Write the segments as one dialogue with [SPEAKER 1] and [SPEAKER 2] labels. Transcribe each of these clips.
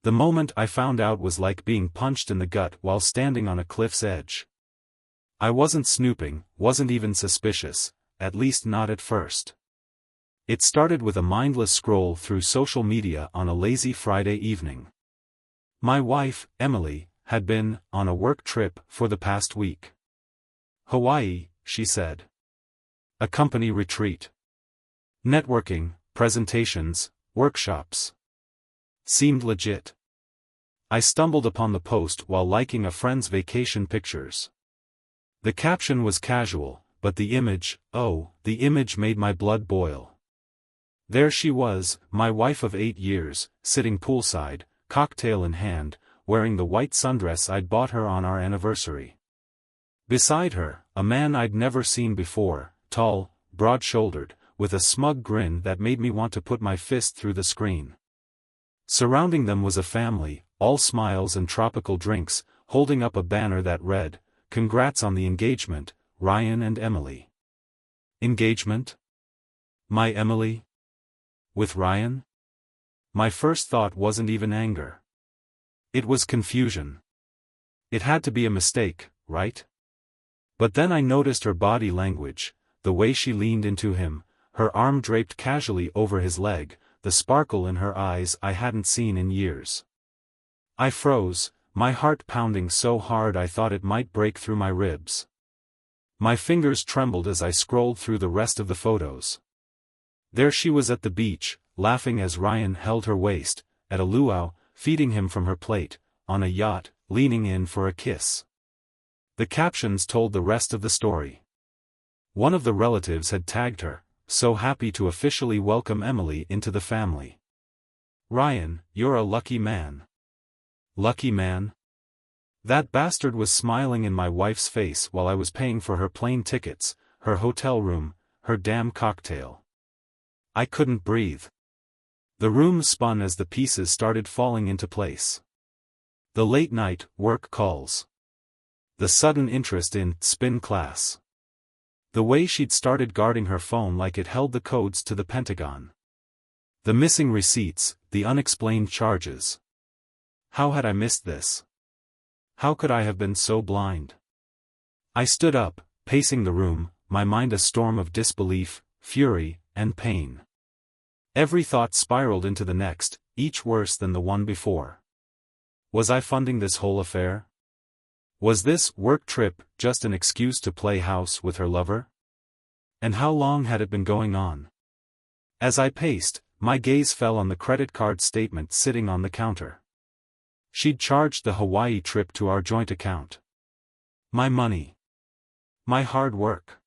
[SPEAKER 1] The moment I found out was like being punched in the gut while standing on a cliff's edge. I wasn't snooping, wasn't even suspicious, at least not at first. It started with a mindless scroll through social media on a lazy Friday evening. My wife, Emily, had been on a work trip for the past week. Hawaii, she said. A company retreat. Networking, presentations, workshops. Seemed legit. I stumbled upon the post while liking a friend's vacation pictures. The caption was casual, but the image made my blood boil. There she was, my wife of 8 years, sitting poolside, cocktail in hand, wearing the white sundress I'd bought her on our anniversary. Beside her, a man I'd never seen before, tall, broad-shouldered, with a smug grin that made me want to put my fist through the screen. Surrounding them was a family, all smiles and tropical drinks, holding up a banner that read, "Congrats on the engagement, Ryan and Emily." Engagement? My Emily? With Ryan? My first thought wasn't even anger. It was confusion. It had to be a mistake, right? But then I noticed her body language, the way she leaned into him, her arm draped casually over his leg, the sparkle in her eyes I hadn't seen in years. I froze, my heart pounding so hard I thought it might break through my ribs. My fingers trembled as I scrolled through the rest of the photos. There she was at the beach, laughing as Ryan held her waist, at a luau, feeding him from her plate, on a yacht, leaning in for a kiss. The captions told the rest of the story. One of the relatives had tagged her, "So happy to officially welcome Emily into the family. Ryan, you're a lucky man." Lucky man? That bastard was smiling in my wife's face while I was paying for her plane tickets, her hotel room, her damn cocktail. I couldn't breathe. The room spun as the pieces started falling into place. The late-night work calls. The sudden interest in spin class. The way she'd started guarding her phone like it held the codes to the Pentagon. The missing receipts, the unexplained charges. How had I missed this? How could I have been so blind? I stood up, pacing the room, my mind a storm of disbelief, fury, and pain. Every thought spiraled into the next, each worse than the one before. Was I funding this whole affair? Was this work trip just an excuse to play house with her lover? And how long had it been going on? As I paced, my gaze fell on the credit card statement sitting on the counter. She'd charged the Hawaii trip to our joint account. My money. My hard work.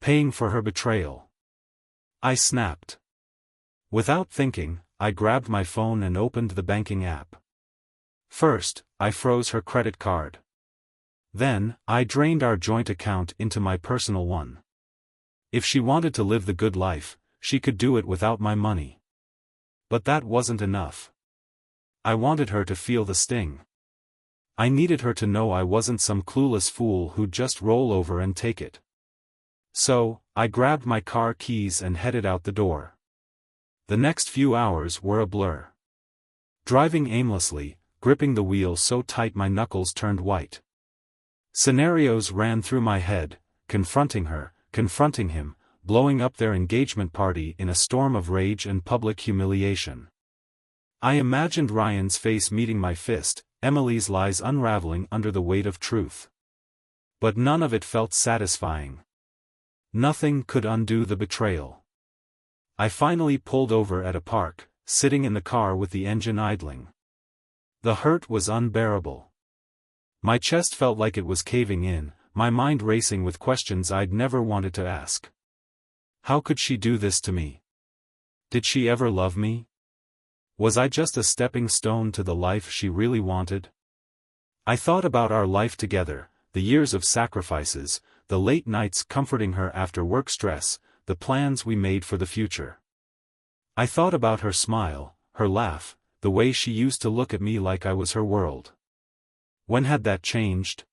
[SPEAKER 1] Paying for her betrayal. I snapped. Without thinking, I grabbed my phone and opened the banking app. First, I froze her credit card. Then, I drained our joint account into my personal one. If she wanted to live the good life, she could do it without my money. But that wasn't enough. I wanted her to feel the sting. I needed her to know I wasn't some clueless fool who'd just roll over and take it. So, I grabbed my car keys and headed out the door. The next few hours were a blur. Driving aimlessly, gripping the wheel so tight my knuckles turned white. Scenarios ran through my head, confronting her, confronting him, blowing up their engagement party in a storm of rage and public humiliation. I imagined Ryan's face meeting my fist, Emily's lies unraveling under the weight of truth. But none of it felt satisfying. Nothing could undo the betrayal. I finally pulled over at a park, sitting in the car with the engine idling. The hurt was unbearable. My chest felt like it was caving in, my mind racing with questions I'd never wanted to ask. How could she do this to me? Did she ever love me? Was I just a stepping stone to the life she really wanted? I thought about our life together, the years of sacrifices, the late nights comforting her after work stress, the plans we made for the future. I thought about her smile, her laugh, the way she used to look at me like I was her world. When had that changed?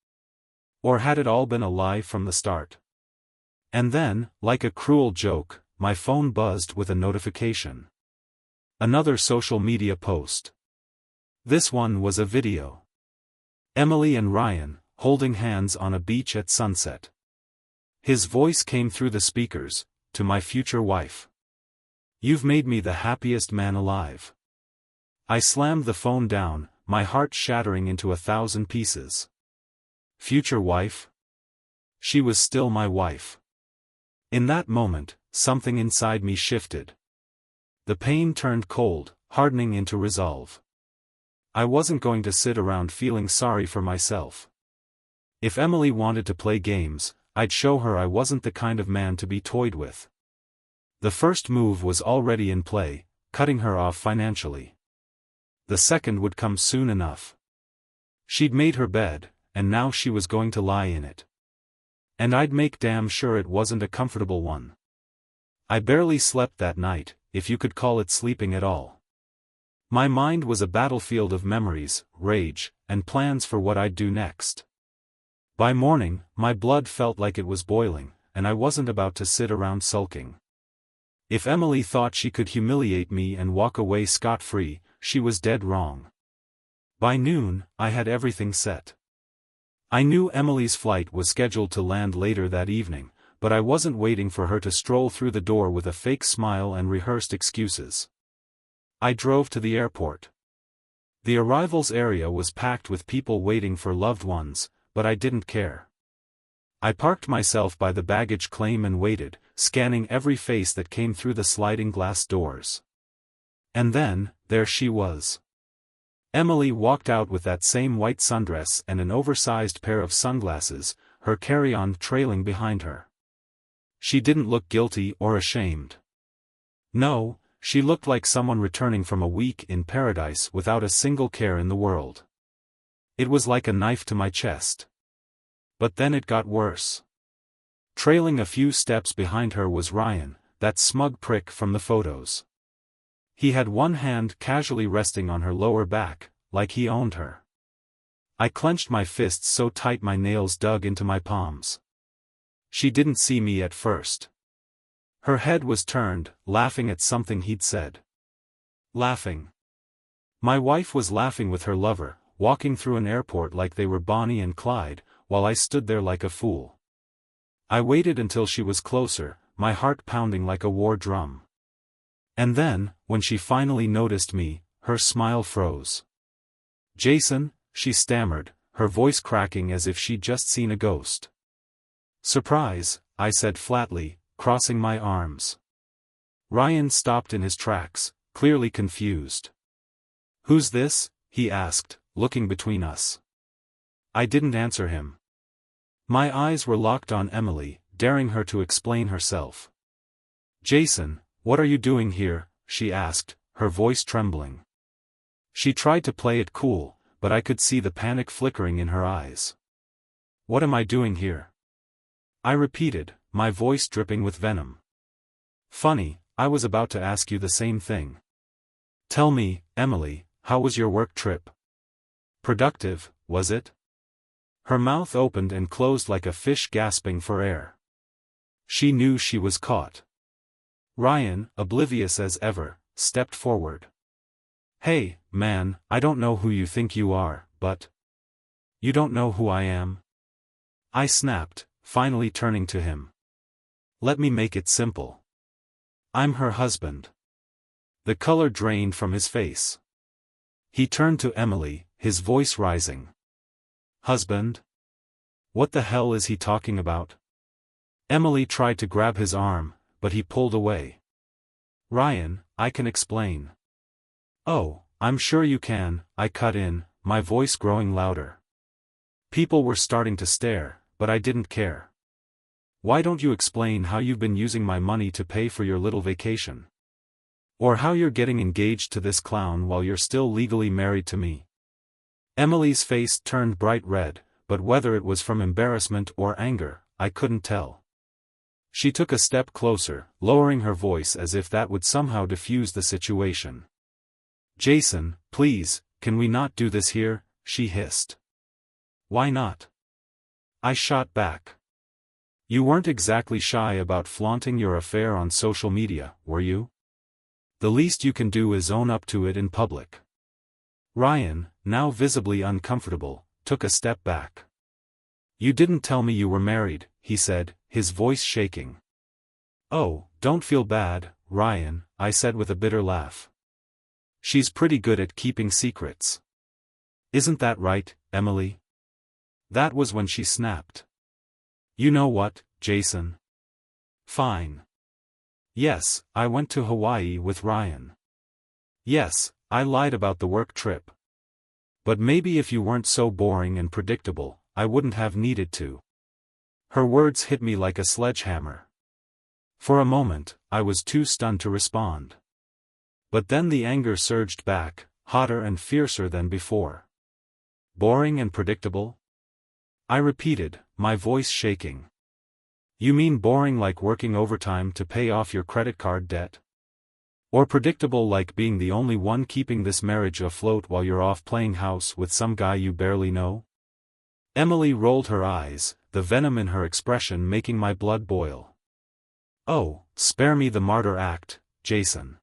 [SPEAKER 1] Or had it all been a lie from the start? And then, like a cruel joke, my phone buzzed with a notification. Another social media post. This one was a video. Emily and Ryan, holding hands on a beach at sunset. His voice came through the speakers, "To my future wife. You've made me the happiest man alive." I slammed the phone down, my heart shattering into 1,000 pieces. Future wife? She was still my wife. In that moment, something inside me shifted. The pain turned cold, hardening into resolve. I wasn't going to sit around feeling sorry for myself. If Emily wanted to play games, I'd show her I wasn't the kind of man to be toyed with. The first move was already in play, cutting her off financially. The second would come soon enough. She'd made her bed, and now she was going to lie in it. And I'd make damn sure it wasn't a comfortable one. I barely slept that night, if you could call it sleeping at all. My mind was a battlefield of memories, rage, and plans for what I'd do next. By morning, my blood felt like it was boiling, and I wasn't about to sit around sulking. If Emily thought she could humiliate me and walk away scot-free, she was dead wrong. By noon, I had everything set. I knew Emily's flight was scheduled to land later that evening, but I wasn't waiting for her to stroll through the door with a fake smile and rehearsed excuses. I drove to the airport. The arrivals area was packed with people waiting for loved ones, but I didn't care. I parked myself by the baggage claim and waited, scanning every face that came through the sliding glass doors. And then, there she was. Emily walked out with that same white sundress and an oversized pair of sunglasses, her carry-on trailing behind her. She didn't look guilty or ashamed. No, she looked like someone returning from a week in paradise without a single care in the world. It was like a knife to my chest. But then it got worse. Trailing a few steps behind her was Ryan, that smug prick from the photos. He had one hand casually resting on her lower back, like he owned her. I clenched my fists so tight my nails dug into my palms. She didn't see me at first. Her head was turned, laughing at something he'd said. Laughing. My wife was laughing with her lover, walking through an airport like they were Bonnie and Clyde, while I stood there like a fool. I waited until she was closer, my heart pounding like a war drum. And then, when she finally noticed me, her smile froze. "Jason," she stammered, her voice cracking as if she'd just seen a ghost. "Surprise," I said flatly, crossing my arms. Ryan stopped in his tracks, clearly confused. "Who's this?" he asked, looking between us. I didn't answer him. My eyes were locked on Emily, daring her to explain herself. "Jason, what are you doing here?" she asked, her voice trembling. She tried to play it cool, but I could see the panic flickering in her eyes. "What am I doing here?" I repeated, my voice dripping with venom. "Funny, I was about to ask you the same thing. Tell me, Emily, how was your work trip? Productive, was it?" Her mouth opened and closed like a fish gasping for air. She knew she was caught. Ryan, oblivious as ever, stepped forward. "Hey, man, I don't know who you think you are, but you don't know who I am?" I snapped, finally turning to him. "Let me make it simple. I'm her husband." The color drained from his face. He turned to Emily, his voice rising. "Husband? What the hell is he talking about?" Emily tried to grab his arm, but he pulled away. "Ryan, I can explain." "Oh, I'm sure you can," I cut in, my voice growing louder. People were starting to stare, but I didn't care. "Why don't you explain how you've been using my money to pay for your little vacation? Or how you're getting engaged to this clown while you're still legally married to me?" Emily's face turned bright red, but whether it was from embarrassment or anger, I couldn't tell. She took a step closer, lowering her voice as if that would somehow diffuse the situation. "Jason, please, can we not do this here?" she hissed. "Why not?" I shot back. "You weren't exactly shy about flaunting your affair on social media, were you? The least you can do is own up to it in public." Ryan, now visibly uncomfortable, took a step back. "You didn't tell me you were married," he said, his voice shaking. "Oh, don't feel bad, Ryan," I said with a bitter laugh. "She's pretty good at keeping secrets. Isn't that right, Emily?" That was when she snapped. "You know what, Jason? Fine. Yes, I went to Hawaii with Ryan. Yes, I lied about the work trip. But maybe if you weren't so boring and predictable, I wouldn't have needed to." Her words hit me like a sledgehammer. For a moment, I was too stunned to respond. But then the anger surged back, hotter and fiercer than before. "Boring and predictable?" I repeated, my voice shaking. "You mean boring like working overtime to pay off your credit card debt? Or predictable like being the only one keeping this marriage afloat while you're off playing house with some guy you barely know?" Emily rolled her eyes, the venom in her expression making my blood boil. "Oh, spare me the martyr act, Jason.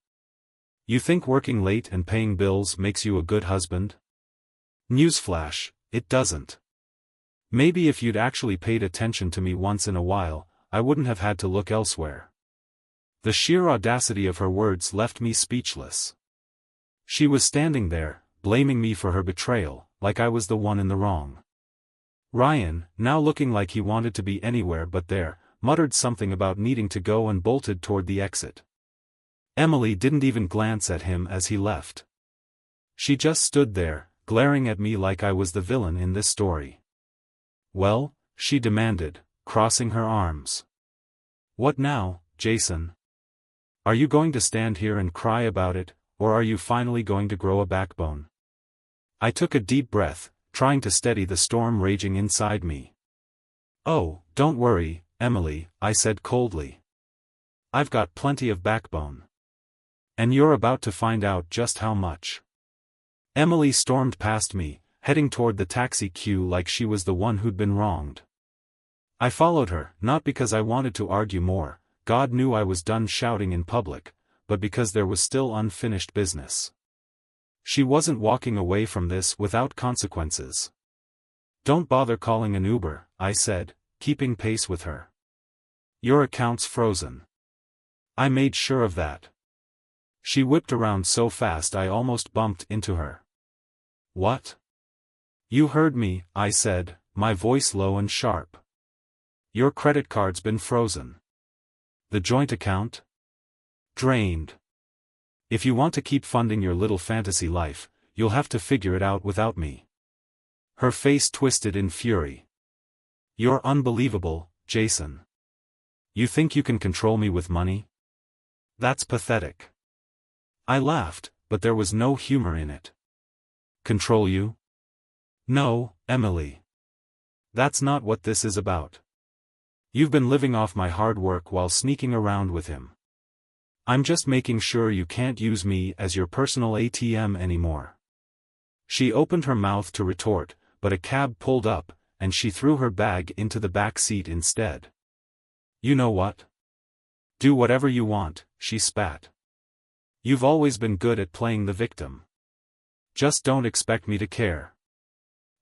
[SPEAKER 1] You think working late and paying bills makes you a good husband? Newsflash, it doesn't. Maybe if you'd actually paid attention to me once in a while, I wouldn't have had to look elsewhere." The sheer audacity of her words left me speechless. She was standing there, blaming me for her betrayal, like I was the one in the wrong. Ryan, now looking like he wanted to be anywhere but there, muttered something about needing to go and bolted toward the exit. Emily didn't even glance at him as he left. She just stood there, glaring at me like I was the villain in this story. "Well?" she demanded, crossing her arms. "What now, Jason? Are you going to stand here and cry about it, or are you finally going to grow a backbone?" I took a deep breath, trying to steady the storm raging inside me. "Oh, don't worry, Emily," I said coldly. "I've got plenty of backbone. And you're about to find out just how much." Emily stormed past me, heading toward the taxi queue like she was the one who'd been wronged. I followed her, not because I wanted to argue more, God knew I was done shouting in public, but because there was still unfinished business. She wasn't walking away from this without consequences. "Don't bother calling an Uber," I said, keeping pace with her. "Your account's frozen." I made sure of that. She whipped around so fast I almost bumped into her. "What?" "You heard me," I said, my voice low and sharp. "Your credit card's been frozen. The joint account? Drained. If you want to keep funding your little fantasy life, you'll have to figure it out without me." Her face twisted in fury. "You're unbelievable, Jason. You think you can control me with money? That's pathetic." I laughed, but there was no humor in it. "Control you? No, Emily. That's not what this is about. You've been living off my hard work while sneaking around with him. I'm just making sure you can't use me as your personal ATM anymore." She opened her mouth to retort, but a cab pulled up, and she threw her bag into the back seat instead. "You know what? Do whatever you want," she spat. "You've always been good at playing the victim. Just don't expect me to care."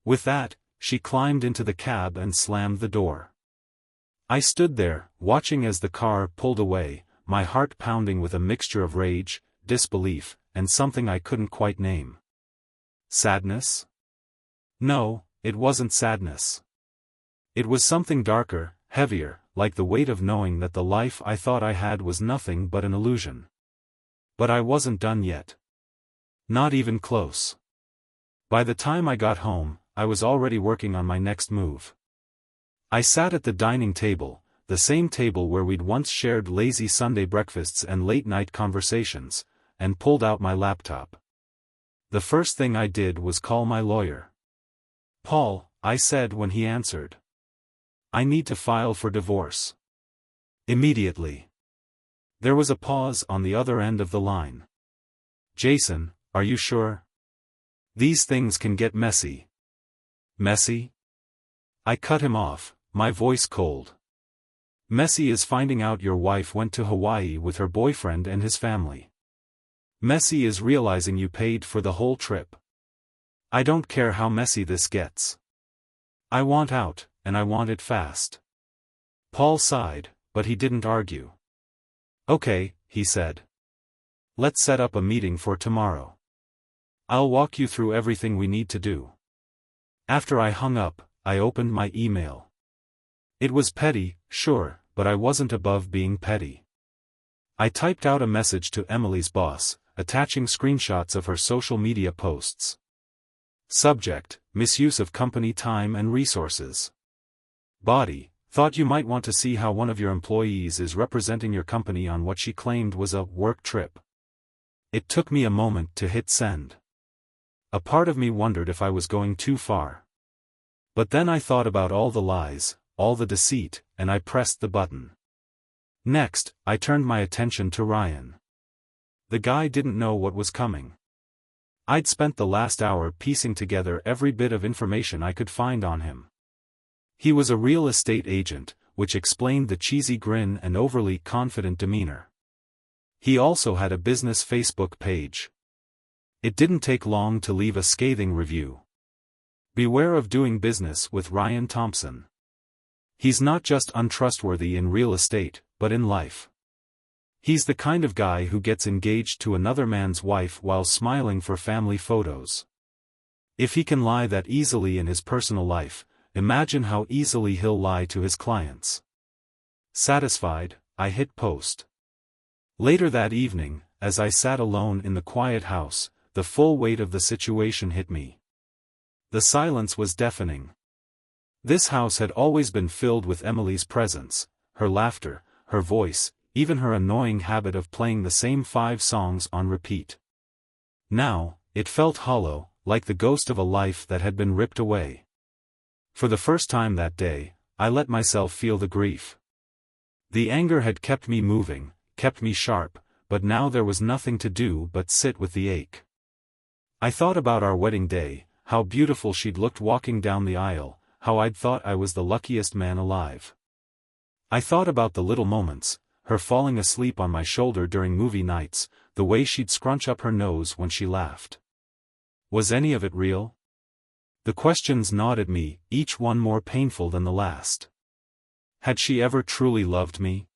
[SPEAKER 1] With that, she climbed into the cab and slammed the door. I stood there, watching as the car pulled away, my heart pounding with a mixture of rage, disbelief, and something I couldn't quite name. Sadness? No, it wasn't sadness. It was something darker, heavier, like the weight of knowing that the life I thought I had was nothing but an illusion. But I wasn't done yet. Not even close. By the time I got home, I was already working on my next move. I sat at the dining table, the same table where we'd once shared lazy Sunday breakfasts and late-night conversations, and pulled out my laptop. The first thing I did was call my lawyer. "Paul," I said when he answered. "I need to file for divorce. Immediately." There was a pause on the other end of the line. "Jason, are you sure? These things can get messy." "Messy?" I cut him off, my voice cold. "Messy is finding out your wife went to Hawaii with her boyfriend and his family. Messy is realizing you paid for the whole trip. I don't care how messy this gets. I want out, and I want it fast. Paul sighed, but he didn't argue. Okay, he said. Let's set up a meeting for tomorrow. I'll walk you through everything we need to do. After I hung up, I opened my email. It was petty, sure, but I wasn't above being petty. I typed out a message to Emily's boss, attaching screenshots of her social media posts. Subject: misuse of company time and resources. Body: thought you might want to see how one of your employees is representing your company on what she claimed was a work trip. It took me a moment to hit send. A part of me wondered if I was going too far. But then I thought about all the lies, all the deceit, and I pressed the button. Next, I turned my attention to Ryan. The guy didn't know what was coming. I'd spent the last hour piecing together every bit of information I could find on him. He was a real estate agent, which explained the cheesy grin and overly confident demeanor. He also had a business Facebook page. It didn't take long to leave a scathing review. Beware of doing business with Ryan Thompson. He's not just untrustworthy in real estate, but in life. He's the kind of guy who gets engaged to another man's wife while smiling for family photos. If he can lie that easily in his personal life, imagine how easily he'll lie to his clients. Satisfied, I hit post. Later that evening, as I sat alone in the quiet house, the full weight of the situation hit me. The silence was deafening. This house had always been filled with Emily's presence, her laughter, her voice, even her annoying habit of playing the same 5 songs on repeat. Now, it felt hollow, like the ghost of a life that had been ripped away. For the first time that day, I let myself feel the grief. The anger had kept me moving, kept me sharp, but now there was nothing to do but sit with the ache. I thought about our wedding day, how beautiful she'd looked walking down the aisle, how I'd thought I was the luckiest man alive. I thought about the little moments, her falling asleep on my shoulder during movie nights, the way she'd scrunch up her nose when she laughed. Was any of it real? The questions gnawed at me, each one more painful than the last. Had she ever truly loved me?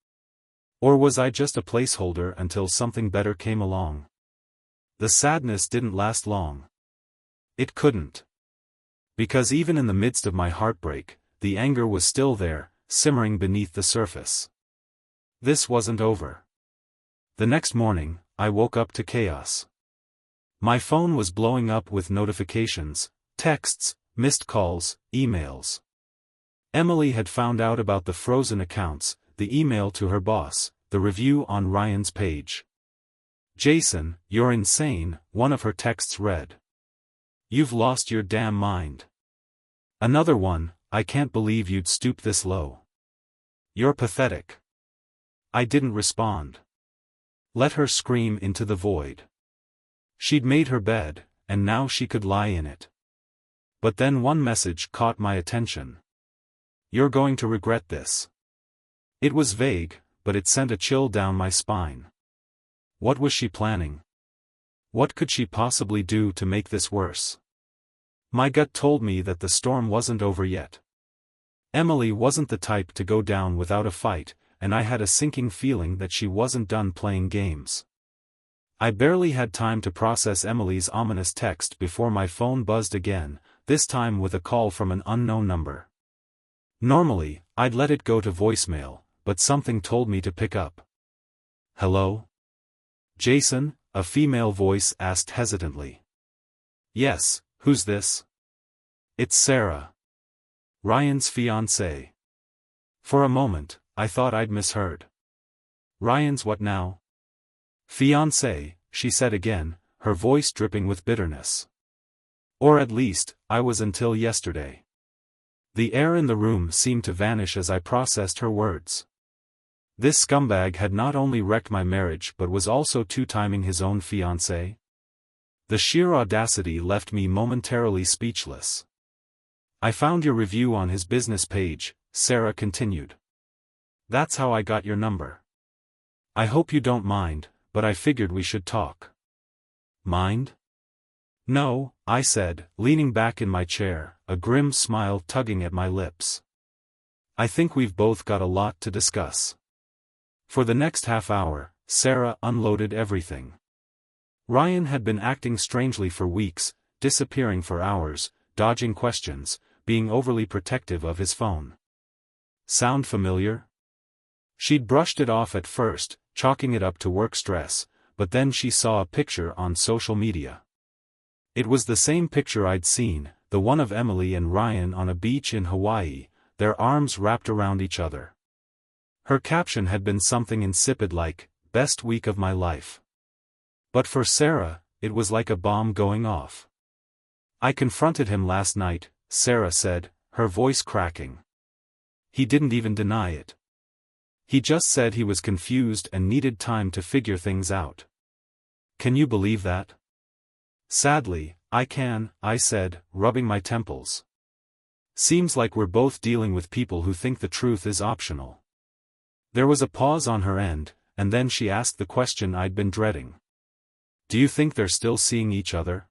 [SPEAKER 1] Or was I just a placeholder until something better came along? The sadness didn't last long. It couldn't. Because even in the midst of my heartbreak, the anger was still there, simmering beneath the surface. This wasn't over. The next morning, I woke up to chaos. My phone was blowing up with notifications, texts, missed calls, emails. Emily had found out about the frozen accounts, the email to her boss, the review on Ryan's page. "Jason, you're insane," one of her texts read. "You've lost your damn mind." Another one, "I can't believe you'd stoop this low. You're pathetic." I didn't respond. Let her scream into the void. She'd made her bed, and now she could lie in it. But then one message caught my attention. "You're going to regret this." It was vague, but it sent a chill down my spine. What was she planning? What could she possibly do to make this worse? My gut told me that the storm wasn't over yet. Emily wasn't the type to go down without a fight, and I had a sinking feeling that she wasn't done playing games. I barely had time to process Emily's ominous text before my phone buzzed again, this time with a call from an unknown number. Normally, I'd let it go to voicemail, but something told me to pick up. "Hello? Jason?" a female voice asked hesitantly. "Yes, who's this?" "It's Sarah. Ryan's fiancée." For a moment, I thought I'd misheard. "Ryan's what now?" "Fiancé," she said again, her voice dripping with bitterness. "Or at least, I was until yesterday." The air in the room seemed to vanish as I processed her words. This scumbag had not only wrecked my marriage but was also two-timing his own fiancée. The sheer audacity left me momentarily speechless. "I found your review on his business page," Sarah continued. "That's how I got your number. I hope you don't mind, but I figured we should talk." "Mind? No, I said, leaning back in my chair, a grim smile tugging at my lips. I think we've both got a lot to discuss. For the next half hour, Sarah unloaded everything. Ryan had been acting strangely for weeks, disappearing for hours, dodging questions, being overly protective of his phone. Sound familiar? She'd brushed it off at first, chalking it up to work stress, but then she saw a picture on social media. It was the same picture I'd seen, the one of Emily and Ryan on a beach in Hawaii, their arms wrapped around each other. Her caption had been something insipid like, "Best week of my life." But for Sarah, it was like a bomb going off. "I confronted him last night," Sarah said, her voice cracking. "He didn't even deny it. He just said he was confused and needed time to figure things out." Can you believe that? "Sadly, I can," I said, rubbing my temples. "Seems like we're both dealing with people who think the truth is optional." There was a pause on her end, and then she asked the question I'd been dreading. "Do you think they're still seeing each other?"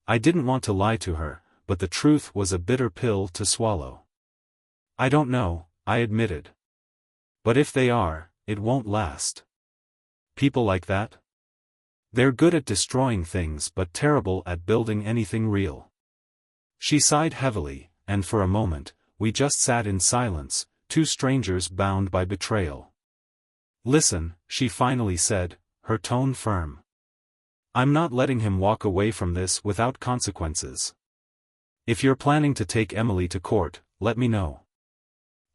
[SPEAKER 1] I didn't want to lie to her, but the truth was a bitter pill to swallow. "I don't know," I admitted. "But if they are, it won't last." "People like that? They're good at destroying things but terrible at building anything real." She sighed heavily, and for a moment, we just sat in silence, two strangers bound by betrayal. "Listen," she finally said, her tone firm. "I'm not letting him walk away from this without consequences. If you're planning to take Emily to court, let me know.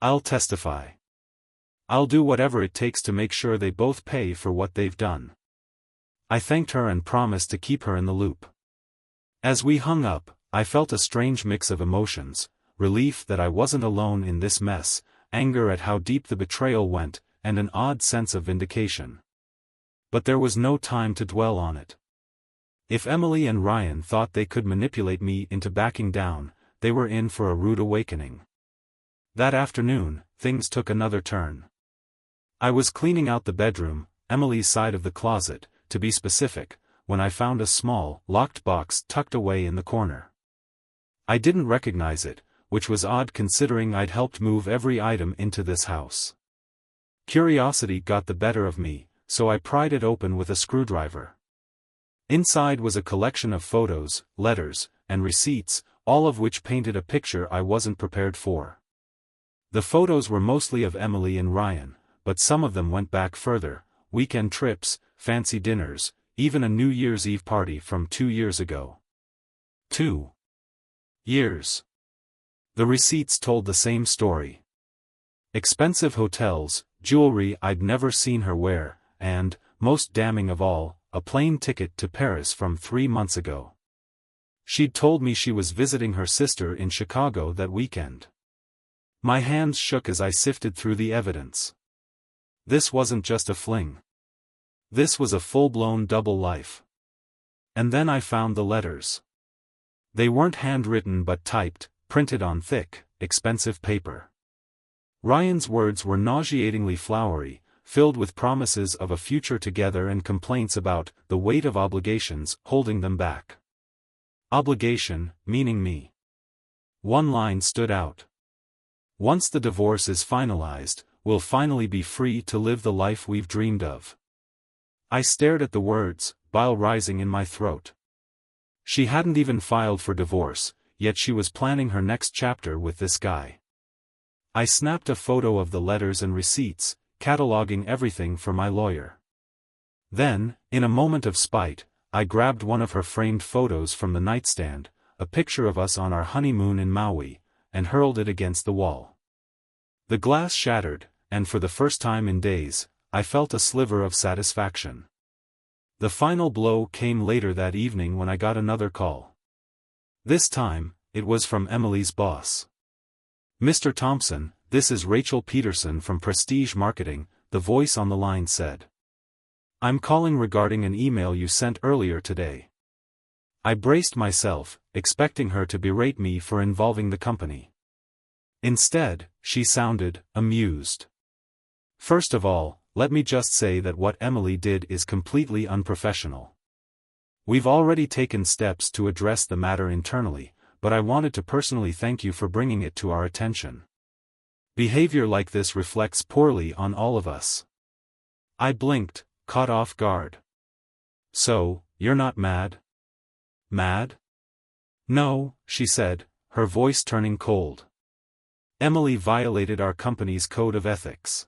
[SPEAKER 1] I'll testify. I'll do whatever it takes to make sure they both pay for what they've done." I thanked her and promised to keep her in the loop. As we hung up, I felt a strange mix of emotions, relief that I wasn't alone in this mess, anger at how deep the betrayal went, and an odd sense of vindication. But there was no time to dwell on it. If Emily and Ryan thought they could manipulate me into backing down, they were in for a rude awakening. That afternoon, things took another turn. I was cleaning out the bedroom, Emily's side of the closet, to be specific, when I found a small, locked box tucked away in the corner. I didn't recognize it, which was odd considering I'd helped move every item into this house. Curiosity got the better of me, so I pried it open with a screwdriver. Inside was a collection of photos, letters, and receipts, all of which painted a picture I wasn't prepared for. The photos were mostly of Emily and Ryan, but some of them went back further: weekend trips, fancy dinners, even a New Year's Eve party from 2 years ago. 2 years. The receipts told the same story. Expensive hotels, jewelry I'd never seen her wear, and, most damning of all, a plane ticket to Paris from 3 months ago. She'd told me she was visiting her sister in Chicago that weekend. My hands shook as I sifted through the evidence. This wasn't just a fling. This was a full-blown double life. And then I found the letters. They weren't handwritten but typed, printed on thick, expensive paper. Ryan's words were nauseatingly flowery, filled with promises of a future together and complaints about the weight of obligations holding them back. Obligation, meaning me. One line stood out. "Once the divorce is finalized, we'll finally be free to live the life we've dreamed of." I stared at the words, bile rising in my throat. She hadn't even filed for divorce, yet she was planning her next chapter with this guy. I snapped a photo of the letters and receipts, cataloging everything for my lawyer. Then, in a moment of spite, I grabbed one of her framed photos from the nightstand, a picture of us on our honeymoon in Maui, and hurled it against the wall. The glass shattered, and for the first time in days, I felt a sliver of satisfaction. The final blow came later that evening when I got another call. This time, it was from Emily's boss. "Mr. Thompson, this is Rachel Peterson from Prestige Marketing," the voice on the line said. "I'm calling regarding an email you sent earlier today." I braced myself, expecting her to berate me for involving the company. Instead, she sounded amused. "First of all, let me just say that what Emily did is completely unprofessional. We've already taken steps to address the matter internally, but I wanted to personally thank you for bringing it to our attention. Behavior like this reflects poorly on all of us." I blinked, caught off guard. "So, you're not mad?" "Mad? No," she said, her voice turning cold. "Emily violated our company's code of ethics.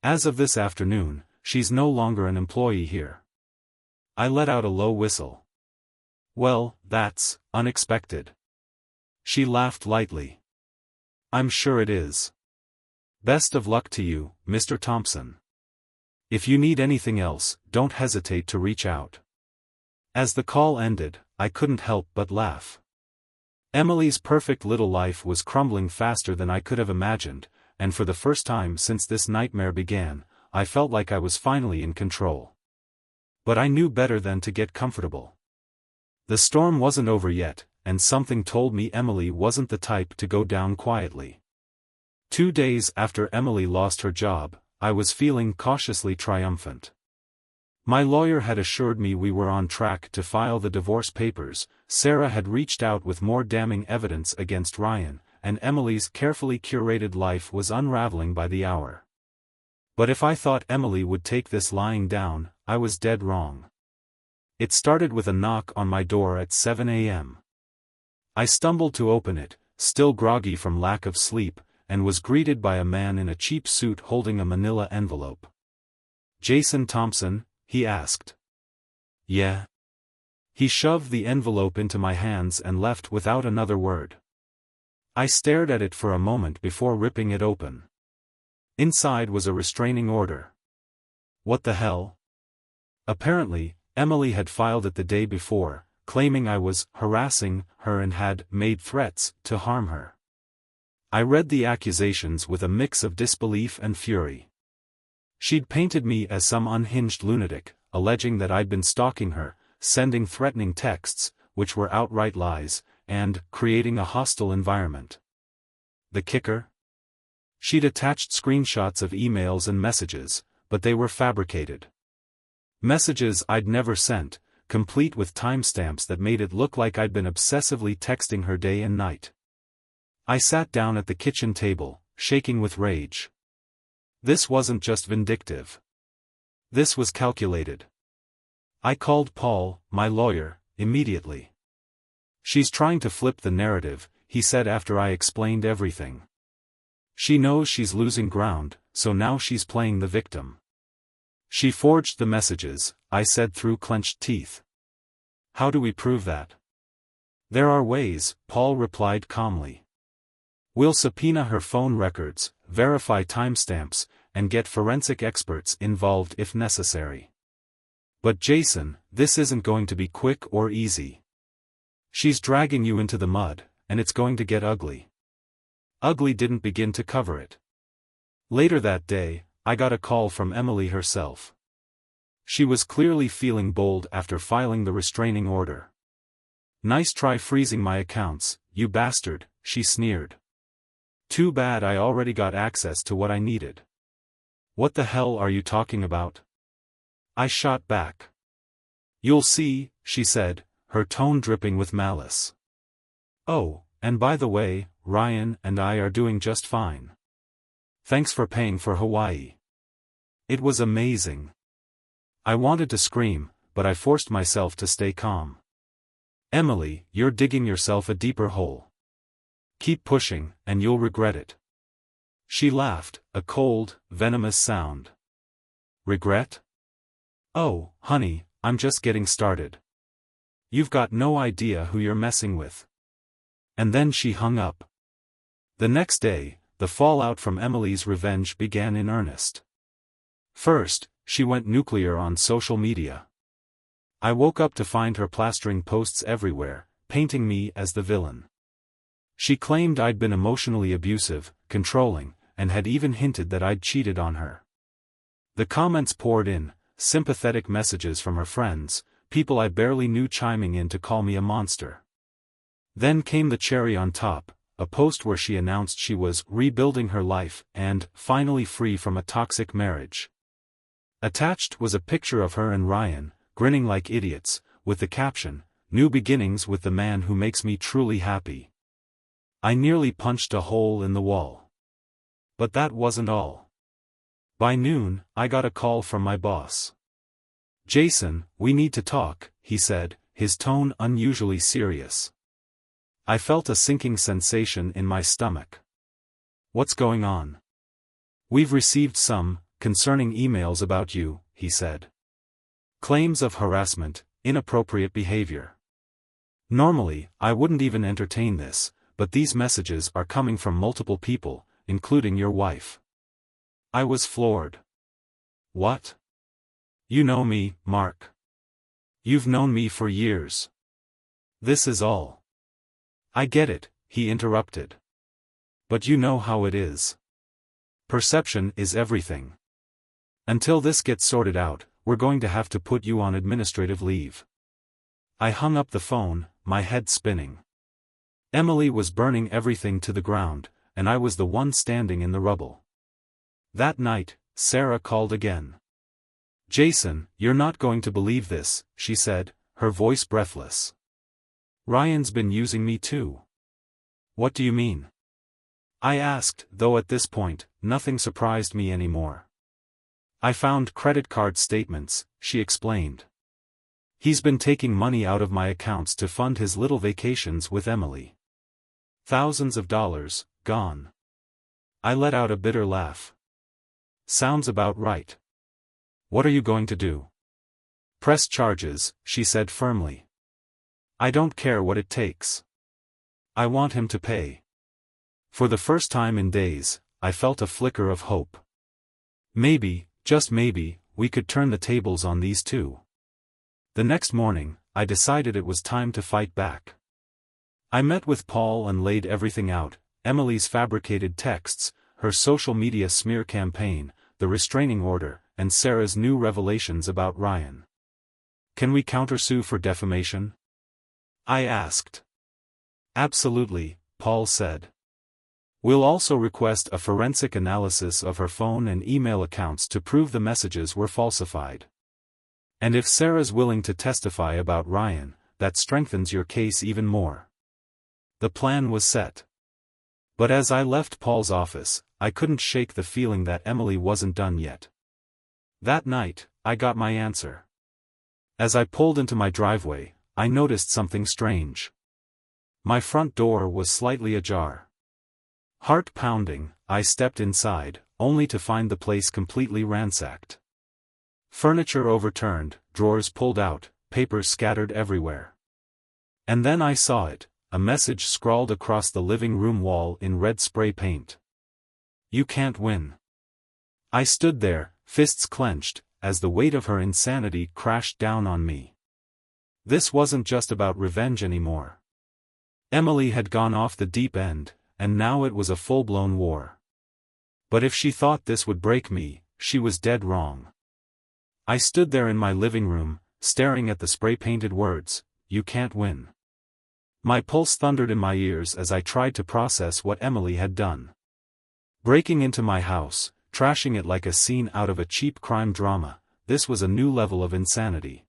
[SPEAKER 1] As of this afternoon, she's no longer an employee here." I let out a low whistle. "Well, that's unexpected." She laughed lightly. "I'm sure it is. Best of luck to you, Mr. Thompson. If you need anything else, don't hesitate to reach out." As the call ended, I couldn't help but laugh. Emily's perfect little life was crumbling faster than I could have imagined, and for the first time since this nightmare began, I felt like I was finally in control. But I knew better than to get comfortable. The storm wasn't over yet, and something told me Emily wasn't the type to go down quietly. 2 days after Emily lost her job, I was feeling cautiously triumphant. My lawyer had assured me we were on track to file the divorce papers, Sarah had reached out with more damning evidence against Ryan, and Emily's carefully curated life was unraveling by the hour. But if I thought Emily would take this lying down, I was dead wrong. It started with a knock on my door at 7 a.m. I stumbled to open it, still groggy from lack of sleep, and was greeted by a man in a cheap suit holding a manila envelope. "Jason Thompson?" he asked. "Yeah." He shoved the envelope into my hands and left without another word. I stared at it for a moment before ripping it open. Inside was a restraining order. What the hell? Apparently, Emily had filed it the day before, claiming I was harassing her and had made threats to harm her. I read the accusations with a mix of disbelief and fury. She'd painted me as some unhinged lunatic, alleging that I'd been stalking her, sending threatening texts, which were outright lies, and creating a hostile environment. The kicker? She'd attached screenshots of emails and messages, but they were fabricated. Messages I'd never sent, complete with timestamps that made it look like I'd been obsessively texting her day and night. I sat down at the kitchen table, shaking with rage. This wasn't just vindictive. This was calculated. I called Paul, my lawyer, immediately. "She's trying to flip the narrative," he said after I explained everything. "She knows she's losing ground, so now she's playing the victim." "She forged the messages," I said through clenched teeth. "How do we prove that?" "There are ways," Paul replied calmly. "We'll subpoena her phone records, verify timestamps, and get forensic experts involved if necessary. But Jason, this isn't going to be quick or easy. She's dragging you into the mud, and it's going to get ugly." Ugly didn't begin to cover it. Later that day, I got a call from Emily herself. She was clearly feeling bold after filing the restraining order. "Nice try freezing my accounts, you bastard," she sneered. "Too bad I already got access to what I needed." "What the hell are you talking about?" I shot back. "You'll see," she said, her tone dripping with malice. "Oh, and by the way, Ryan and I are doing just fine. Thanks for paying for Hawaii. It was amazing." I wanted to scream, but I forced myself to stay calm. "Emily, you're digging yourself a deeper hole. Keep pushing, and you'll regret it." She laughed, a cold, venomous sound. "Regret? Oh, honey, I'm just getting started. You've got no idea who you're messing with." And then she hung up. The next day, the fallout from Emily's revenge began in earnest. First, she went nuclear on social media. I woke up to find her plastering posts everywhere, painting me as the villain. She claimed I'd been emotionally abusive, controlling, and had even hinted that I'd cheated on her. The comments poured in, sympathetic messages from her friends, people I barely knew chiming in to call me a monster. Then came the cherry on top, a post where she announced she was rebuilding her life and finally free from a toxic marriage. Attached was a picture of her and Ryan, grinning like idiots, with the caption, "New beginnings with the man who makes me truly happy." I nearly punched a hole in the wall. But that wasn't all. By noon, I got a call from my boss. "Jason, we need to talk," he said, his tone unusually serious. I felt a sinking sensation in my stomach. "What's going on?" "We've received some concerning emails about you," he said. "Claims of harassment, inappropriate behavior. Normally, I wouldn't even entertain this, but these messages are coming from multiple people, including your wife." I was floored. "What? You know me, Mark. You've known me for years. This is all." "I get it," he interrupted. "But you know how it is. Perception is everything. Until this gets sorted out, we're going to have to put you on administrative leave." I hung up the phone, my head spinning. Emily was burning everything to the ground, and I was the one standing in the rubble. That night, Sarah called again. "Jason, you're not going to believe this," she said, her voice breathless. "Ryan's been using me too." "What do you mean?" I asked, though at this point, nothing surprised me anymore. "I found credit card statements," she explained. "He's been taking money out of my accounts to fund his little vacations with Emily. Thousands of dollars, gone." I let out a bitter laugh. "Sounds about right. What are you going to do?" "Press charges," she said firmly. "I don't care what it takes. I want him to pay." For the first time in days, I felt a flicker of hope. Maybe, just maybe, we could turn the tables on these two. The next morning, I decided it was time to fight back. I met with Paul and laid everything out: Emily's fabricated texts, her social media smear campaign, the restraining order, and Sarah's new revelations about Ryan. "Can we countersue for defamation?" I asked. "Absolutely," Paul said. "We'll also request a forensic analysis of her phone and email accounts to prove the messages were falsified. And if Sarah's willing to testify about Ryan, that strengthens your case even more." The plan was set. But as I left Paul's office, I couldn't shake the feeling that Emily wasn't done yet. That night, I got my answer. As I pulled into my driveway, I noticed something strange. My front door was slightly ajar. Heart pounding, I stepped inside, only to find the place completely ransacked. Furniture overturned, drawers pulled out, papers scattered everywhere. And then I saw it, a message scrawled across the living room wall in red spray paint. "You can't win." I stood there, fists clenched, as the weight of her insanity crashed down on me. This wasn't just about revenge anymore. Emily had gone off the deep end, and now it was a full-blown war. But if she thought this would break me, she was dead wrong. I stood there in my living room, staring at the spray-painted words, "You can't win." My pulse thundered in my ears as I tried to process what Emily had done. Breaking into my house, trashing it like a scene out of a cheap crime drama, this was a new level of insanity.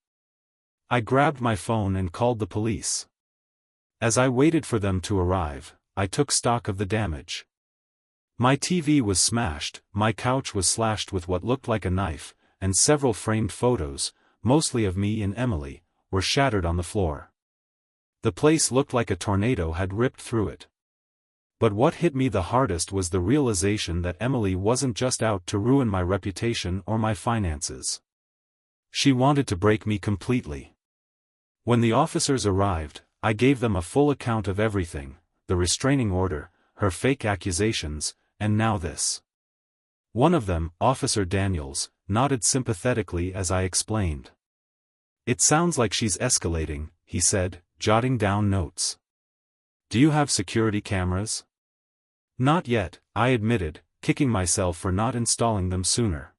[SPEAKER 1] I grabbed my phone and called the police. As I waited for them to arrive, I took stock of the damage. My TV was smashed, my couch was slashed with what looked like a knife, and several framed photos, mostly of me and Emily, were shattered on the floor. The place looked like a tornado had ripped through it. But what hit me the hardest was the realization that Emily wasn't just out to ruin my reputation or my finances. She wanted to break me completely. When the officers arrived, I gave them a full account of everything: the restraining order, her fake accusations, and now this. One of them, Officer Daniels, nodded sympathetically as I explained. "It sounds like she's escalating," he said, jotting down notes. "Do you have security cameras?" "Not yet," I admitted, kicking myself for not installing them sooner.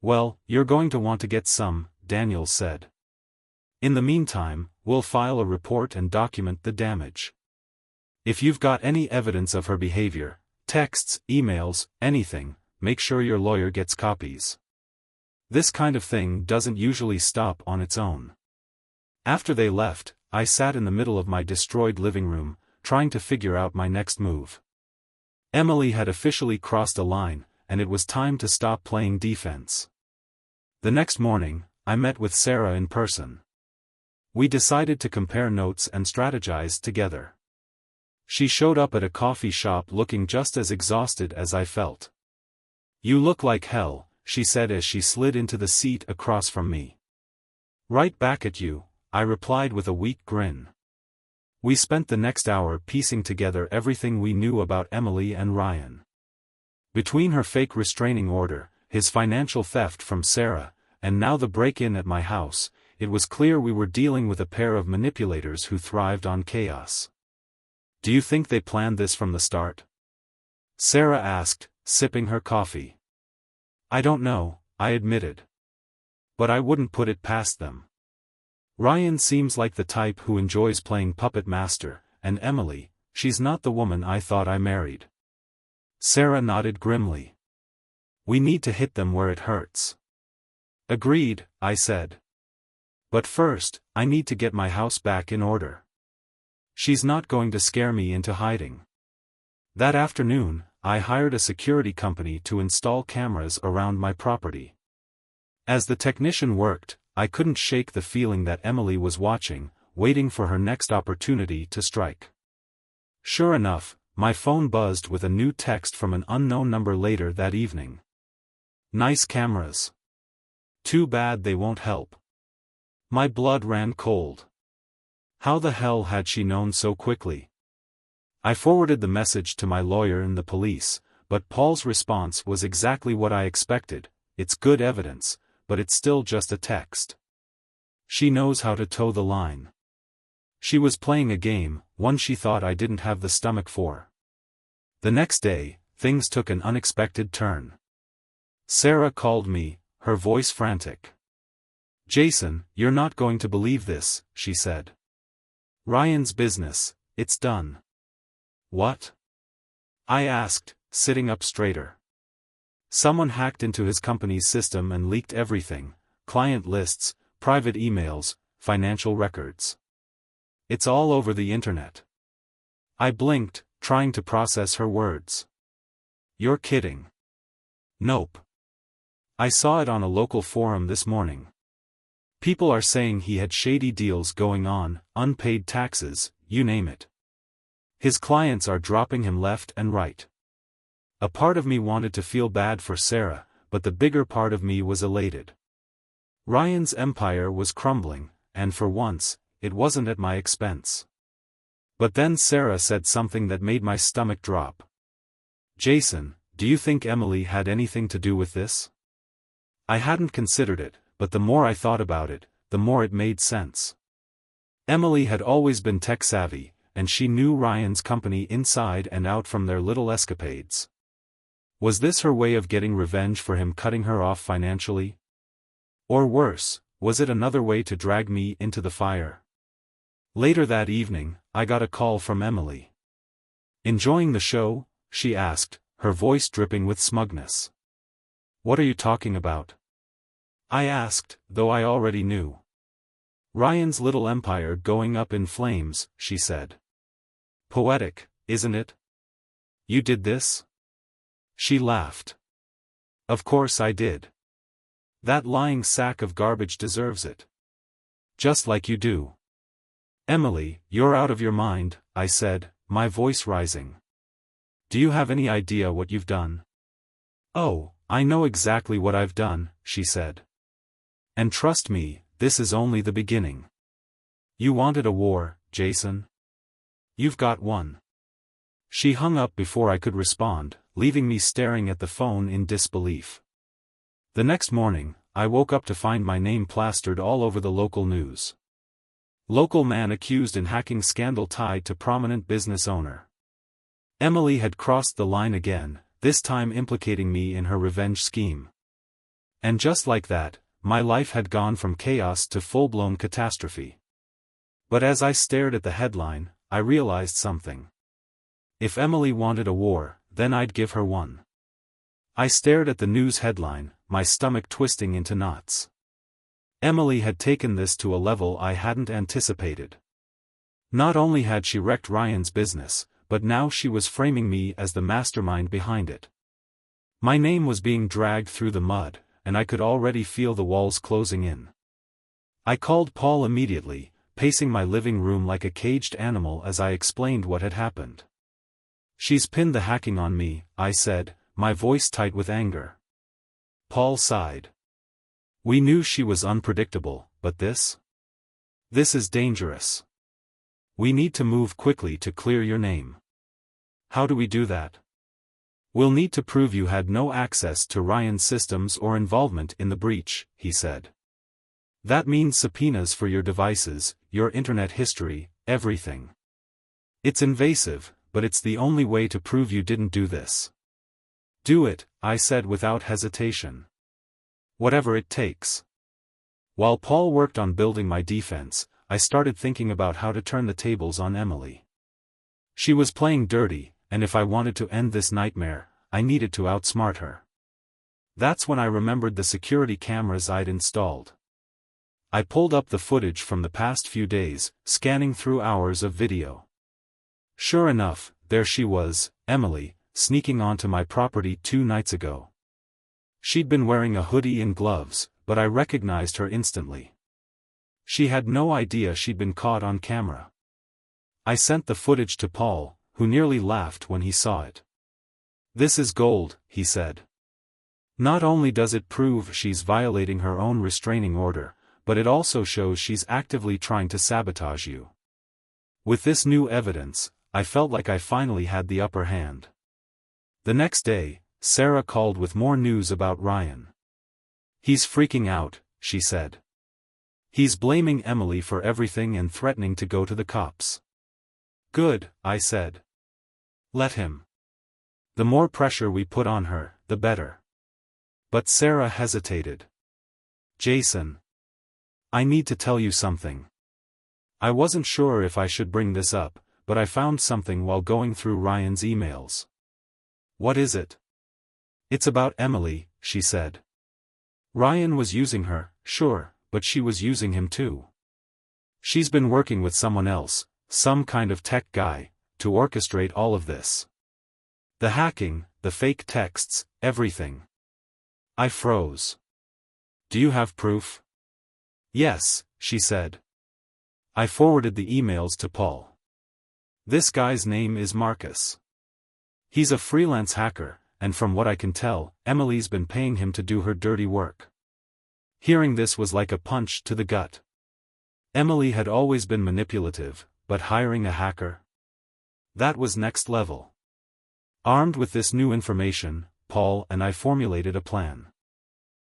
[SPEAKER 1] "Well, you're going to want to get some," Daniels said. "In the meantime, we'll file a report and document the damage. If you've got any evidence of her behavior, texts, emails, anything, make sure your lawyer gets copies. This kind of thing doesn't usually stop on its own." After they left, I sat in the middle of my destroyed living room, trying to figure out my next move. Emily had officially crossed a line, and it was time to stop playing defense. The next morning, I met with Sarah in person. We decided to compare notes and strategize together. She showed up at a coffee shop looking just as exhausted as I felt. "You look like hell," she said as she slid into the seat across from me. "Right back at you," I replied with a weak grin. We spent the next hour piecing together everything we knew about Emily and Ryan. Between her fake restraining order, his financial theft from Sarah, and now the break-in at my house, it was clear we were dealing with a pair of manipulators who thrived on chaos. "Do you think they planned this from the start?" Sarah asked, sipping her coffee. "I don't know," I admitted. "But I wouldn't put it past them. Ryan seems like the type who enjoys playing puppet master, and Emily, she's not the woman I thought I married." Sarah nodded grimly. "We need to hit them where it hurts." "Agreed," I said. "But first, I need to get my house back in order. She's not going to scare me into hiding." That afternoon, I hired a security company to install cameras around my property. As the technician worked, I couldn't shake the feeling that Emily was watching, waiting for her next opportunity to strike. Sure enough, my phone buzzed with a new text from an unknown number later that evening. "Nice cameras. Too bad they won't help." My blood ran cold. How the hell had she known so quickly? I forwarded the message to my lawyer and the police, but Paul's response was exactly what I expected. "It's good evidence, but it's still just a text. She knows how to toe the line." She was playing a game, one she thought I didn't have the stomach for. The next day, things took an unexpected turn. Sarah called me, her voice frantic. "Jason, you're not going to believe this," she said. "Ryan's business, it's done." "What?" I asked, sitting up straighter. "Someone hacked into his company's system and leaked everything: client lists, private emails, financial records. It's all over the internet." I blinked, trying to process her words. "You're kidding." "Nope. I saw it on a local forum this morning. People are saying he had shady deals going on, unpaid taxes, you name it. His clients are dropping him left and right." A part of me wanted to feel bad for Sarah, but the bigger part of me was elated. Ryan's empire was crumbling, and for once, it wasn't at my expense. But then Sarah said something that made my stomach drop. "Jason, do you think Emily had anything to do with this?" I hadn't considered it, but the more I thought about it, the more it made sense. Emily had always been tech-savvy, and she knew Ryan's company inside and out from their little escapades. Was this her way of getting revenge for him cutting her off financially? Or worse, was it another way to drag me into the fire? Later that evening, I got a call from Emily. "Enjoying the show?" she asked, her voice dripping with smugness. "What are you talking about?" I asked, though I already knew. "Ryan's little empire going up in flames," she said. "Poetic, isn't it? You did this?" She laughed. "Of course I did. That lying sack of garbage deserves it. Just like you do." "Emily, you're out of your mind," I said, my voice rising. "Do you have any idea what you've done?" "Oh, I know exactly what I've done," she said. "And trust me, this is only the beginning. You wanted a war, Jason? You've got one." She hung up before I could respond, leaving me staring at the phone in disbelief. The next morning, I woke up to find my name plastered all over the local news. Local man accused in hacking scandal tied to prominent business owner. Emily had crossed the line again, this time implicating me in her revenge scheme. And just like that, my life had gone from chaos to full-blown catastrophe. But as I stared at the headline, I realized something. If Emily wanted a war, then I'd give her one. I stared at the news headline, my stomach twisting into knots. Emily had taken this to a level I hadn't anticipated. Not only had she wrecked Ryan's business, but now she was framing me as the mastermind behind it. My name was being dragged through the mud, and I could already feel the walls closing in. I called Paul immediately, pacing my living room like a caged animal as I explained what had happened. "She's pinned the hacking on me," I said, my voice tight with anger. Paul sighed. "We knew she was unpredictable, but this? This is dangerous. We need to move quickly to clear your name." "How do we do that?" "We'll need to prove you had no access to Ryan's systems or involvement in the breach," he said. "That means subpoenas for your devices, your internet history, everything. It's invasive, but it's the only way to prove you didn't do this." "Do it," I said without hesitation. "Whatever it takes." While Paul worked on building my defense, I started thinking about how to turn the tables on Emily. She was playing dirty, and if I wanted to end this nightmare, I needed to outsmart her. That's when I remembered the security cameras I'd installed. I pulled up the footage from the past few days, scanning through hours of video. Sure enough, there she was, Emily, sneaking onto my property 2 nights ago. She'd been wearing a hoodie and gloves, but I recognized her instantly. She had no idea she'd been caught on camera. I sent the footage to Paul, who nearly laughed when he saw it. "This is gold," he said. "Not only does it prove she's violating her own restraining order, but it also shows she's actively trying to sabotage you." With this new evidence, I felt like I finally had the upper hand. The next day, Sarah called with more news about Ryan. "He's freaking out," she said. "He's blaming Emily for everything and threatening to go to the cops." "Good," I said. "Let him. The more pressure we put on her, the better." But Sarah hesitated. "Jason, I need to tell you something." I wasn't sure if I should bring this up, but I found something while going through Ryan's emails. "What is it?" "It's about Emily," she said. "Ryan was using her, sure, but she was using him too. She's been working with someone else, some kind of tech guy, to orchestrate all of this. The hacking, the fake texts, everything." I froze. "Do you have proof?" "Yes," she said. I forwarded the emails to Paul. "This guy's name is Marcus. He's a freelance hacker, and from what I can tell, Emily's been paying him to do her dirty work." Hearing this was like a punch to the gut. Emily had always been manipulative, but hiring a hacker? That was next level. Armed with this new information, Paul and I formulated a plan.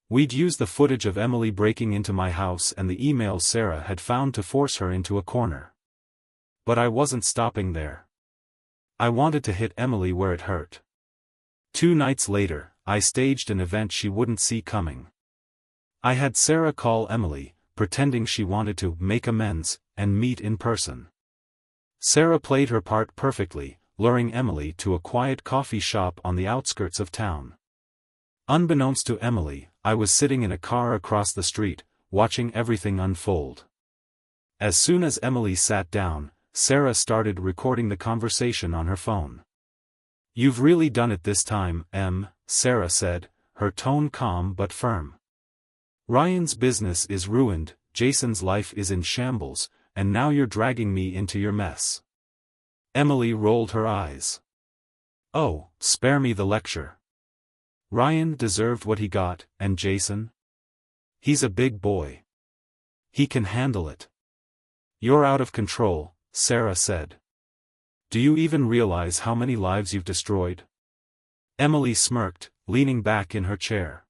[SPEAKER 1] We'd use the footage of Emily breaking into my house and the emails Sarah had found to force her into a corner. But I wasn't stopping there. I wanted to hit Emily where it hurt. 2 nights later, I staged an event she wouldn't see coming. I had Sarah call Emily, pretending she wanted to make amends and meet in person. Sarah played her part perfectly, luring Emily to a quiet coffee shop on the outskirts of town. Unbeknownst to Emily, I was sitting in a car across the street, watching everything unfold. As soon as Emily sat down, Sarah started recording the conversation on her phone. "You've really done it this time, Em," Sarah said, her tone calm but firm. "Ryan's business is ruined, Jason's life is in shambles, and now you're dragging me into your mess." Emily rolled her eyes. "Oh, spare me the lecture. Ryan deserved what he got, and Jason? He's a big boy. He can handle it." "You're out of control," Sarah said. "Do you even realize how many lives you've destroyed?" Emily smirked, leaning back in her chair.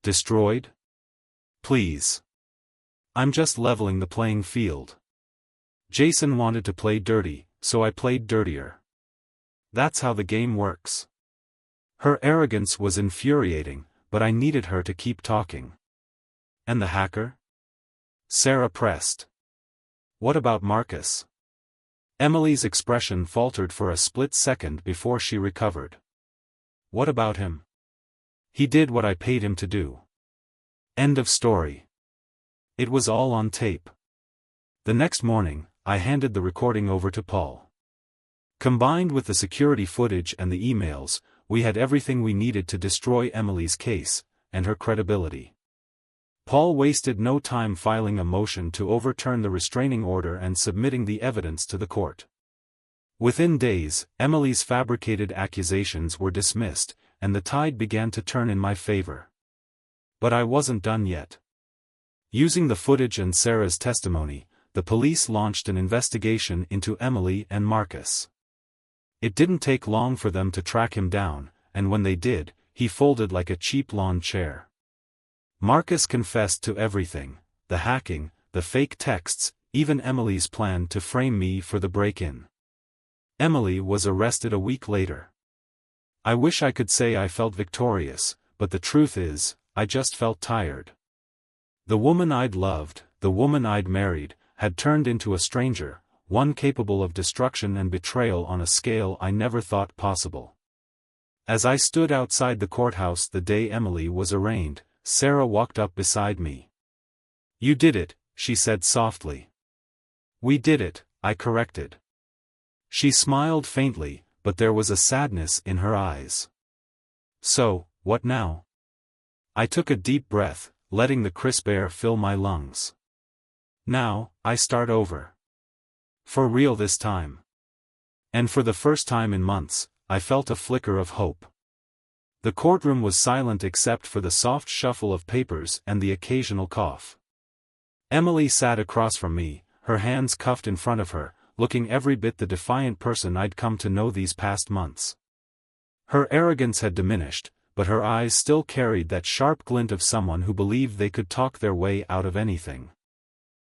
[SPEAKER 1] "Destroyed? Please. I'm just leveling the playing field. Jason wanted to play dirty, so I played dirtier. That's how the game works." Her arrogance was infuriating, but I needed her to keep talking. "And the hacker?" Sarah pressed. "What about Marcus?" Emily's expression faltered for a split second before she recovered. "What about him?" "He did what I paid him to do. End of story." It was all on tape. The next morning, I handed the recording over to Paul. Combined with the security footage and the emails, we had everything we needed to destroy Emily's case, and her credibility. Paul wasted no time filing a motion to overturn the restraining order and submitting the evidence to the court. Within days, Emily's fabricated accusations were dismissed, and the tide began to turn in my favor. But I wasn't done yet. Using the footage and Sarah's testimony, the police launched an investigation into Emily and Marcus. It didn't take long for them to track him down, and when they did, he folded like a cheap lawn chair. Marcus confessed to everything: the hacking, the fake texts, even Emily's plan to frame me for the break-in. Emily was arrested a week later. I wish I could say I felt victorious, but the truth is, I just felt tired. The woman I'd loved, the woman I'd married, had turned into a stranger, one capable of destruction and betrayal on a scale I never thought possible. As I stood outside the courthouse the day Emily was arraigned, Sarah walked up beside me. "You did it," she said softly. "We did it," I corrected. She smiled faintly, but there was a sadness in her eyes. "So, what now?" I took a deep breath, letting the crisp air fill my lungs. "Now, I start over. For real this time." And for the first time in months, I felt a flicker of hope. The courtroom was silent except for the soft shuffle of papers and the occasional cough. Emily sat across from me, her hands cuffed in front of her, looking every bit the defiant person I'd come to know these past months. Her arrogance had diminished, but her eyes still carried that sharp glint of someone who believed they could talk their way out of anything.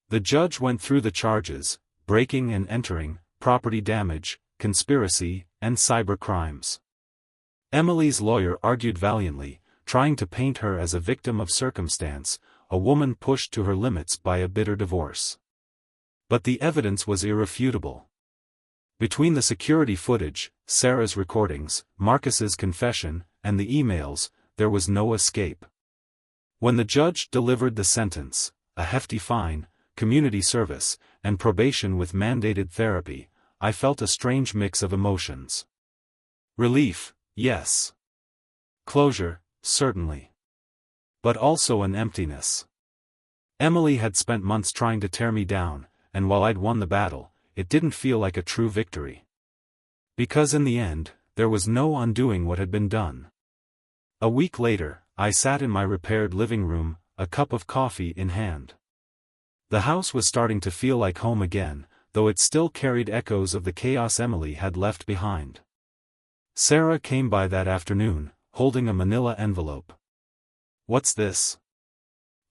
[SPEAKER 1] The judge went through the charges: breaking and entering, property damage, conspiracy, and cyber crimes. Emily's lawyer argued valiantly, trying to paint her as a victim of circumstance, a woman pushed to her limits by a bitter divorce. But the evidence was irrefutable. Between the security footage, Sarah's recordings, Marcus's confession, and the emails, there was no escape. When the judge delivered the sentence, a hefty fine, community service, and probation with mandated therapy, I felt a strange mix of emotions. Relief, yes. Closure, certainly. But also an emptiness. Emily had spent months trying to tear me down, and while I'd won the battle, it didn't feel like a true victory. Because in the end, there was no undoing what had been done. A week later, I sat in my repaired living room, a cup of coffee in hand. The house was starting to feel like home again, though it still carried echoes of the chaos Emily had left behind. Sarah came by that afternoon, holding a manila envelope. "What's this?"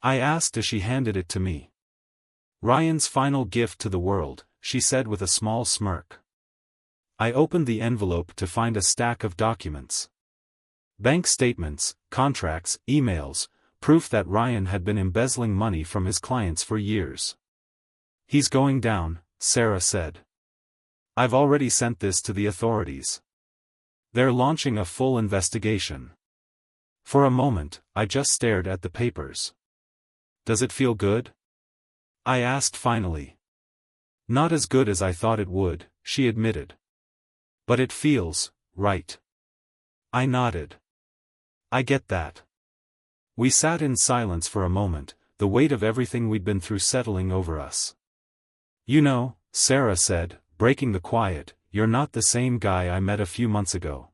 [SPEAKER 1] I asked as she handed it to me. "Ryan's final gift to the world," she said with a small smirk. I opened the envelope to find a stack of documents. Bank statements, contracts, emails, proof that Ryan had been embezzling money from his clients for years. "He's going down," Sarah said. "I've already sent this to the authorities. They're launching a full investigation." For a moment, I just stared at the papers. "Does it feel good?" I asked finally. "Not as good as I thought it would," she admitted. "But it feels right." I nodded. "I get that." We sat in silence for a moment, the weight of everything we'd been through settling over us. "You know," Sarah said, breaking the quiet, "you're not the same guy I met a few months ago."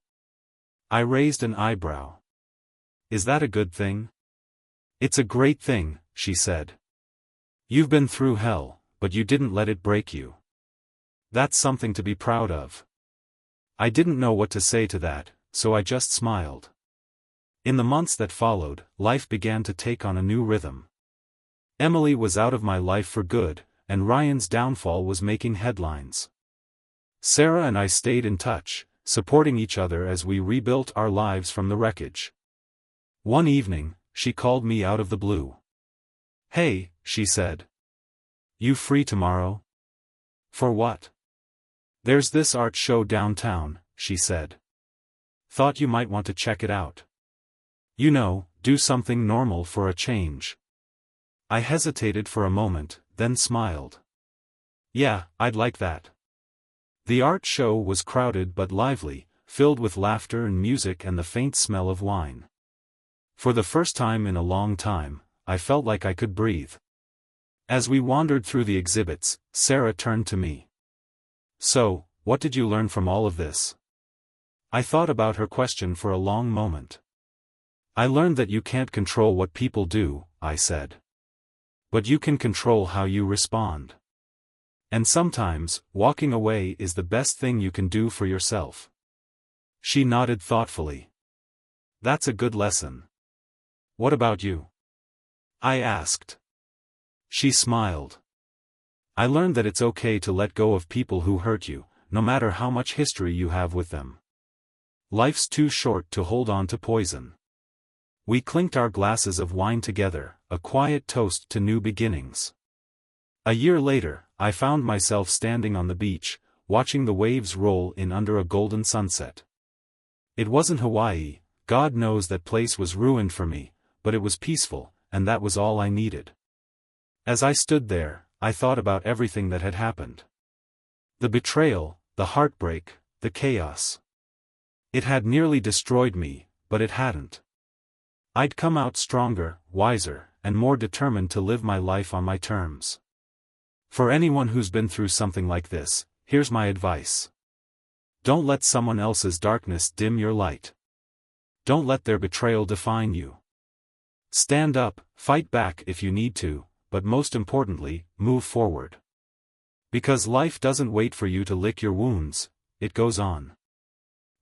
[SPEAKER 1] I raised an eyebrow. "Is that a good thing?" "It's a great thing," she said. "You've been through hell, but you didn't let it break you. That's something to be proud of." I didn't know what to say to that, so I just smiled. In the months that followed, life began to take on a new rhythm. Emily was out of my life for good, and Ryan's downfall was making headlines. Sarah and I stayed in touch, supporting each other as we rebuilt our lives from the wreckage. One evening, she called me out of the blue. "Hey," she said. "You free tomorrow?" "For what?" "There's this art show downtown," she said. "Thought you might want to check it out. You know, do something normal for a change." I hesitated for a moment, then smiled. Yeah, I'd like that. The art show was crowded but lively, filled with laughter and music and the faint smell of wine. For the first time in a long time, I felt like I could breathe. As we wandered through the exhibits, Sarah turned to me. So, what did you learn from all of this? I thought about her question for a long moment. I learned that you can't control what people do, I said. But you can control how you respond. And sometimes, walking away is the best thing you can do for yourself. She nodded thoughtfully. That's a good lesson. What about you? I asked. She smiled. I learned that it's okay to let go of people who hurt you, no matter how much history you have with them. Life's too short to hold on to poison. We clinked our glasses of wine together, a quiet toast to new beginnings. A year later, I found myself standing on the beach, watching the waves roll in under a golden sunset. It wasn't Hawaii, God knows that place was ruined for me, but it was peaceful, and that was all I needed. As I stood there, I thought about everything that had happened. The betrayal, the heartbreak, the chaos. It had nearly destroyed me, but it hadn't. I'd come out stronger, wiser, and more determined to live my life on my terms. For anyone who's been through something like this, here's my advice. Don't let someone else's darkness dim your light. Don't let their betrayal define you. Stand up, fight back if you need to, but most importantly, move forward. Because life doesn't wait for you to lick your wounds, it goes on.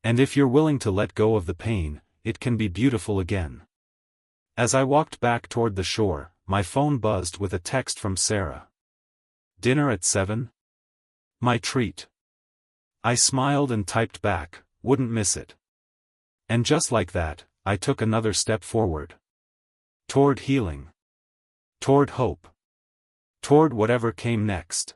[SPEAKER 1] And if you're willing to let go of the pain, it can be beautiful again. As I walked back toward the shore, my phone buzzed with a text from Sarah. Dinner at 7? My treat. I smiled and typed back, wouldn't miss it. And just like that, I took another step forward. Toward healing. Toward hope. Toward whatever came next.